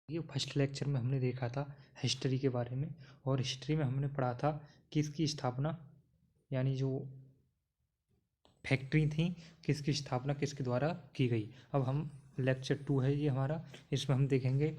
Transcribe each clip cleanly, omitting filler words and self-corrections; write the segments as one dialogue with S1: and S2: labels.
S1: ये first lecture में हमने देखा था हिस्ट्री के बारे में, और हिस्ट्री में हमने पढ़ा था कि इसकी स्थापना यानी जो फैक्ट्री थी किसकी स्थापना किसके द्वारा की गई। अब हम लेक्चर 2 है ये हमारा, इसमें हम देखेंगे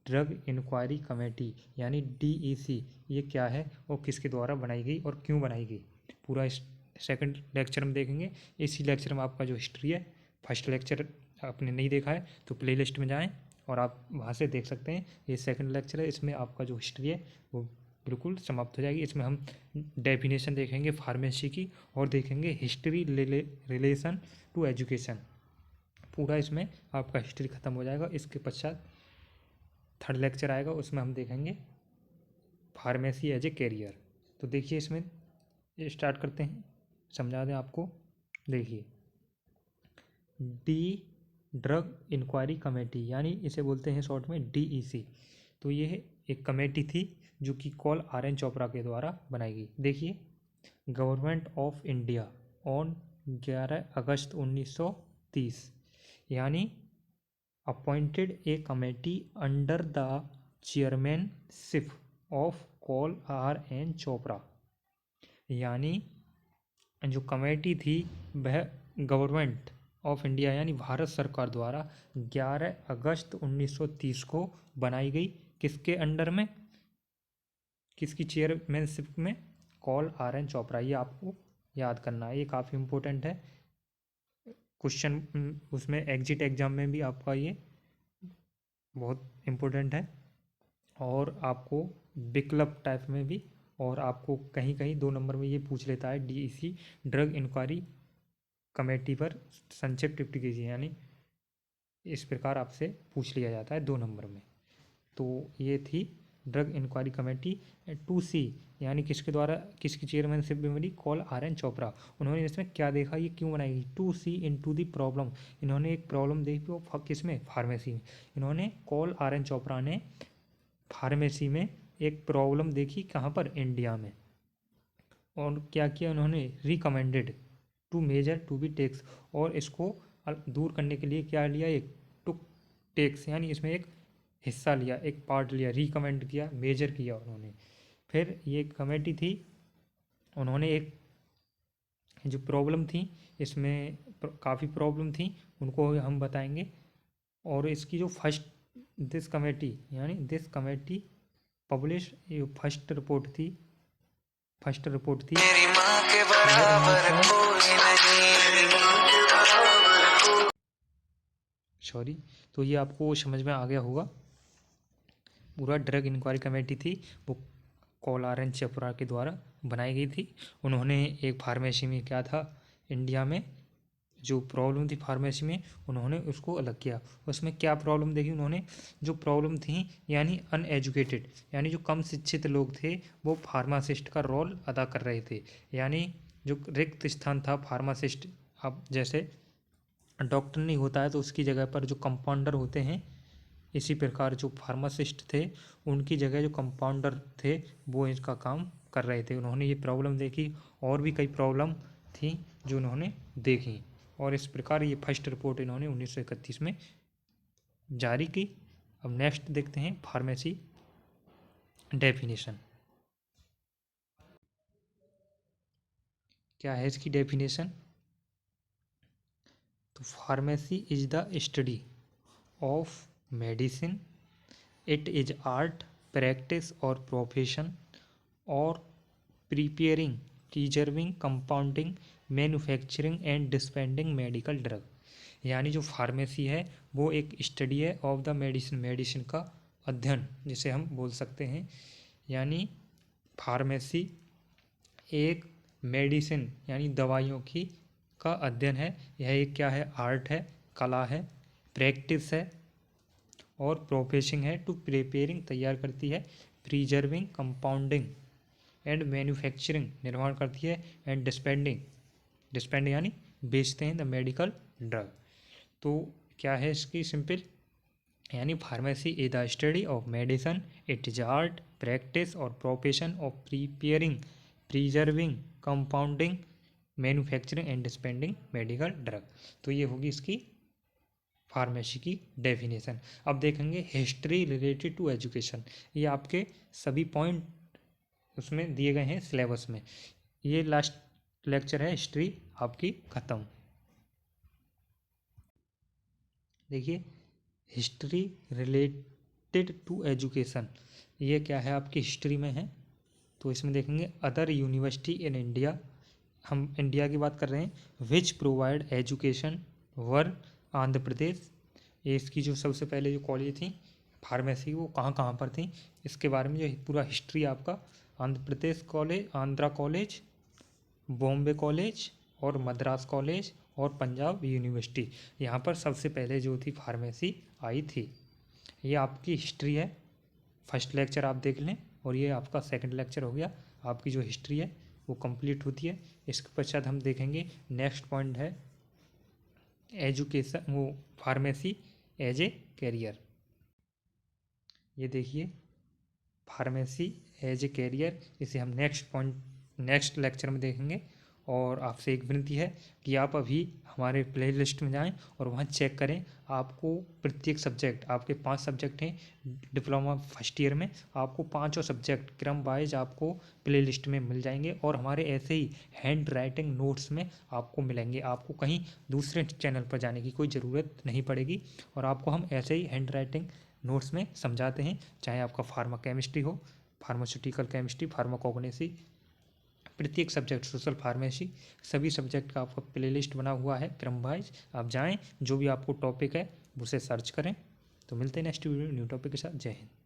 S1: ड्रग इंक्वायरी कमेटी यानी DEC ये क्या है और किसके द्वारा बनाई गई और क्यों बनाई गई, पूरा इस सेकंड लेक्चर में देखेंगे। इसी लेक्चर में आपका जो हिस्ट्री है, फर्स्ट लेक्चर आपने नहीं देखा है तो प्लेलिस्ट में जाएं और आप वहाँ से देख सकते हैं। ये सेकंड लेक्चर है, इसमें आपका जो हिस्ट्री है वो बिल्कुल समाप्त हो जाएगी। इसमें हम डेफिनेशन देखेंगे फार्मेसी की और देखेंगे हिस्ट्री रिलेशन टू एजुकेशन। पूरा इसमें आपका हिस्ट्री ख़त्म हो जाएगा। इसके पश्चात थर्ड लेक्चर आएगा, उसमें हम देखेंगे फार्मेसी एज ए कैरियर। तो देखिए इसमें स्टार्ट करते हैं, समझा दें आपको। देखिए ड्रग इंक्वायरी कमेटी यानी इसे बोलते हैं शॉर्ट में DEC। तो ये एक कमेटी थी जो कि कॉल RN चोपड़ा के द्वारा बनाई गई। देखिए गवर्नमेंट ऑफ इंडिया ऑन 11 अगस्त 1930 यानी appointed A committee under the chairmanship of call RN Chopra. यानी जो कमेटी थी वह गवर्नमेंट ऑफ इंडिया यानी भारत सरकार द्वारा 11 अगस्त 1930 को बनाई गई। किसके अंडर में, किसकी चेयरमैनशिप में, कॉल RN चोपड़ा। ये आपको याद करना है, ये काफ़ी इम्पोर्टेंट है। क्वेश्चन उसमें एग्जिट एग्जाम में भी आपका ये बहुत इम्पोर्टेंट है, और आपको विकल्प टाइप में भी, और आपको कहीं कहीं 2 नंबर में ये पूछ लेता है DEC ड्रग इंक्वायरी कमेटी पर संक्षिप्त टिप्पणी कीजिए, यानी इस प्रकार आपसे पूछ लिया जाता है 2 नंबर में। तो ये थी ड्रग इंक्वायरी कमेटी। 2C यानी किसके द्वारा, किसकी चेयरमैनशिप में बनी, कॉल RN चोपड़ा। उन्होंने इसमें क्या देखा, ये क्यों बनाई गई, 2C इनटू द प्रॉब्लम। इन्होंने एक प्रॉब्लम देखी वो किसमें, फार्मेसी में। इन्होंने कॉल RN चोपड़ा ने फार्मेसी में एक प्रॉब्लम देखी, कहाँ पर, इंडिया में। और क्या किया उन्होंने, recommended to measure to be tax, और इसको दूर करने के लिए क्या लिया, एक टुक टेक्स यानी इसमें एक हिस्सा लिया, एक पार्ट लिया, रिकमेंड किया, मेजर किया उन्होंने। फिर ये कमेटी थी, उन्होंने एक जो प्रॉब्लम थी इसमें काफ़ी प्रॉब्लम थी, उनको हम बताएंगे। और इसकी जो this committee publish first report थी
S2: मेरी माँ के बराबर कोई नहीं।
S1: सॉरी। तो ये आपको समझ में आ गया होगा। पूरा ड्रग इंक्वायरी कमेटी थी वो कॉल RN चोपड़ा के द्वारा बनाई गई थी। उन्होंने एक फार्मेसी में क्या था, इंडिया में जो प्रॉब्लम थी फार्मेसी में, उन्होंने उसको अलग किया। उसमें क्या प्रॉब्लम देखी उन्होंने, जो प्रॉब्लम थी यानी अनएजुकेटेड यानी जो कम शिक्षित लोग थे वो फार्मासिस्ट का रोल अदा कर रहे थे। यानी जो रिक्त स्थान था फार्मासिस्ट, अब जैसे डॉक्टर नहीं होता है तो उसकी जगह पर जो कंपाउंडर होते हैं, इसी प्रकार जो फार्मासिस्ट थे उनकी जगह जो कंपाउंडर थे वो इसका काम कर रहे थे। उन्होंने ये प्रॉब्लम देखी, और भी कई प्रॉब्लम थी जो उन्होंने देखी, और इस प्रकार ये फर्स्ट रिपोर्ट इन्होंने 1931 में जारी की। अब नेक्स्ट देखते हैं फार्मेसी डेफिनेशन। क्या है इसकी डेफिनेशन, तो pharmacy is the study of medicine, it is art, practice और प्रोफेशन और preparing, preserving, compounding, manufacturing and dispensing medical drug. यानी जो फार्मेसी है वो एक स्टडी है ऑफ द मेडिसिन, मेडिसिन का अध्ययन जिसे हम बोल सकते हैं। यानी फार्मेसी एक मेडिसिन यानी दवाइयों की का अध्ययन है। यह एक क्या है, आर्ट है, कला है, प्रैक्टिस है और प्रोफेसिंग है। टू प्रिपेयरिंग तैयार करती है, प्रिजर्विंग कंपाउंडिंग एंड मैन्युफैक्चरिंग निर्माण करती है, एंड डिस्पेंड यानी बेचते हैं द मेडिकल ड्रग। तो क्या है इसकी सिंपल, यानी pharmacy is the study of medicine, it is art, practice और profession of preparing, preserving, compounding, manufacturing and dispensing medical drug. तो ये होगी इसकी फार्मेसी की डेफिनेशन। अब देखेंगे हिस्ट्री रिलेटेड टू एजुकेशन। ये आपके सभी पॉइंट उसमें दिए गए हैं सिलेबस में। ये लास्ट लेक्चर है, हिस्ट्री आपकी ख़त्म। देखिए हिस्ट्री रिलेटेड टू एजुकेशन, ये क्या है आपकी हिस्ट्री में है। तो इसमें देखेंगे अदर यूनिवर्सिटी इन इंडिया, हम इंडिया की बात कर रहे हैं। विच प्रोवाइड एजुकेशन वर आंध्र प्रदेश, ये इसकी जो सबसे पहले जो कॉलेज थी फार्मेसी वो कहाँ कहाँ पर थी, इसके बारे में जो पूरा हिस्ट्री आपका Andhra Pradesh college, Andhra college, Bombay college और मद्रास कॉलेज और पंजाब यूनिवर्सिटी, यहाँ पर सबसे पहले जो थी फार्मेसी आई थी। ये आपकी हिस्ट्री है। फर्स्ट लेक्चर आप देख लें और ये आपका सेकंड लेक्चर हो गया। आपकी जो हिस्ट्री है वो कंप्लीट होती है। इसके पश्चात हम देखेंगे नेक्स्ट पॉइंट है एजुकेशन, वो फार्मेसी एज ए कैरियर। ये देखिए फार्मेसी एज ए कैरियर, इसे हम नेक्स्ट लेक्चर में देखेंगे। और आपसे एक विनती है कि आप अभी हमारे प्ले लिस्ट में जाएं और वहाँ चेक करें। आपको प्रत्येक सब्जेक्ट, आपके 5 सब्जेक्ट हैं डिप्लोमा फर्स्ट ईयर में, आपको 5 सब्जेक्ट क्रम वाइज आपको प्ले लिस्ट में मिल जाएंगे। और हमारे ऐसे ही हैंड राइटिंग नोट्स में आपको मिलेंगे। आपको कहीं दूसरे चैनल पर जाने की कोई ज़रूरत नहीं पड़ेगी। और आपको हम ऐसे ही हैंड राइटिंग नोट्स में समझाते हैं, चाहे आपका फार्मा केमिस्ट्री हो, फार्मास्यूटिकल केमिस्ट्री, फार्माकोग्नोसी, प्रत्येक सब्जेक्ट, सोशल फार्मेसी, सभी सब्जेक्ट का आपका प्लेलिस्ट बना हुआ है क्रम वाइज। आप जाएं, जो भी आपको टॉपिक है उसे सर्च करें। तो मिलते हैं नेक्स्ट वीडियो न्यू टॉपिक के साथ। जय हिंद।